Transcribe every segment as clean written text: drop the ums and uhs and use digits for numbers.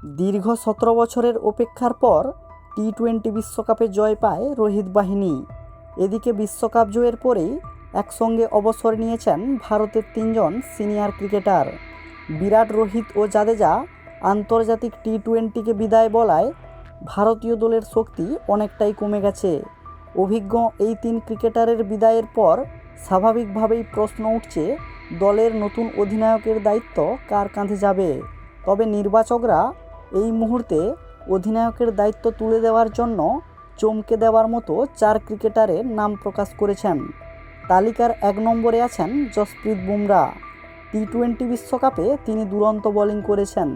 দীর্ঘ 17 বছরের অপেক্ষার পর টি-20 বিশ্বকাপে জয় পায় রোহিত বাহিনী। এদিকে বিশ্বকাপ জয়ের পরেই একসঙ্গে অবসর নিয়েছেন ভারতের 3 জন সিনিয়র ক্রিকেটার। বিরাট, রোহিত ও জাদেজা আন্তর্জাতিক টি-20কে বিদায় বলায় ভারতীয় দলের শক্তি অনেকটাই কমে গেছে। অভিজ্ঞ এই 3 ক্রিকেটারের বিদায়ের পর স্বাভাবিকভাবেই প্রশ্ন উঠছে, দলের নতুন অধিনায়কের দায়িত্ব কার কাঁধে যাবে। তবে নির্বাচকরা এই মুহূর্তে অধিনায়কের দায়িত্ব তুলে দেওয়ার জন্য চমকে দেওয়ার মতো 4 ক্রিকেটারের নাম প্রকাশ করেছেন। তালিকার 1 নম্বরে আছেন জসপ্রীত বুমরা। টি-20 বিশ্বকাপে তিনি দুরন্ত বোলিং করেছেন।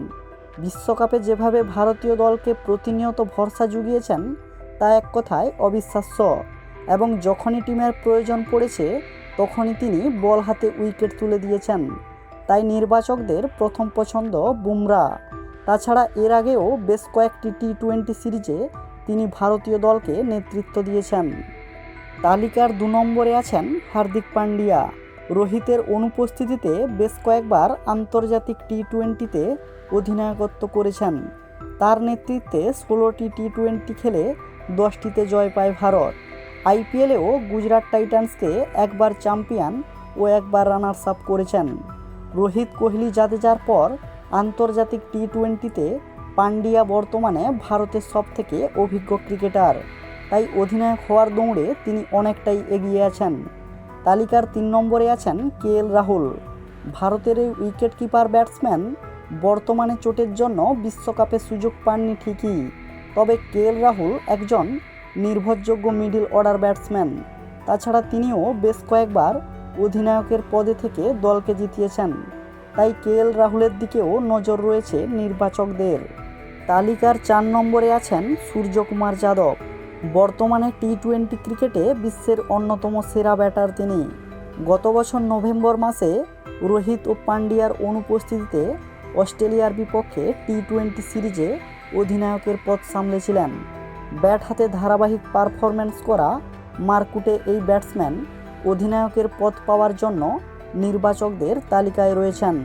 বিশ্বকাপে যেভাবে ভারতীয় দলকে প্রতিনিয়ত ভরসা জুগিয়েছেন তা এক কথায় অবিশ্বাস্য, এবং যখনই টিমের প্রয়োজন পড়েছে তখনই তিনি বল হাতে উইকেট তুলে দিয়েছেন। তাই নির্বাচকদের প্রথম পছন্দ বুমরা। তাছাড়া এর আগেও বেশ কয়েকটি টি-20 সিরিজে তিনি ভারতীয় দলকে নেতৃত্ব দিয়েছেন। তালিকার 2 নম্বরে আছেন হার্দিক পান্ডিয়া। রোহিতের অনুপস্থিতিতে বেশ কয়েকবার আন্তর্জাতিক টি-20তে অধিনায়কত্ব করেছেন। তার নেতৃত্বে 16টি টি-20 খেলে 10টিতে জয় পায় ভারত। আইপিএলেও গুজরাট টাইটান্সকে একবার চ্যাম্পিয়ন ও একবার রানার্স আপ করেছেন। রোহিত, কোহলি, জাদেজার পর আন্তর্জাতিক টি-20তে পান্ডিয়া বর্তমানে ভারতের সবথেকে অভিজ্ঞ ক্রিকেটার। তাই অধিনায়ক হওয়ার দৌড়ে তিনি অনেকটাই এগিয়ে আছেন। তালিকার 3 নম্বরে আছেন কেএল রাহুল। ভারতের এই উইকেট কিপার ব্যাটসম্যান বর্তমানে চোটের জন্য বিশ্বকাপে সুযোগ পাননি ঠিকই, তবে কেএল রাহুল একজন নির্ভরযোগ্য মিডল অর্ডার ব্যাটসম্যান। তাছাড়া তিনিও বেশ কয়েকবার অধিনায়কের পদে থেকে দলকে জিতিয়েছেন। তাই কেএল রাহুলের দিকেও নজর রয়েছে নির্বাচকদের। তালিকার 4 নম্বরে আছেন সূর্যকুমার যাদব। বর্তমানে টি-20 ক্রিকেটে বিশ্বের অন্যতম সেরা ব্যাটার তিনি। গত বছর নভেম্বর মাসে রোহিত ও পান্ডিয়ার অনুপস্থিতিতে অস্ট্রেলিয়ার বিপক্ষে টি-20 সিরিজে অধিনায়কের পদ সামলেছিলেন। ব্যাট হাতে ধারাবাহিক পারফরম্যান্স করা মারকুটে এই ব্যাটসম্যান অধিনায়কের পদ পাওয়ার জন্য নির্বাচকদের তালিকায় রয়েছেন।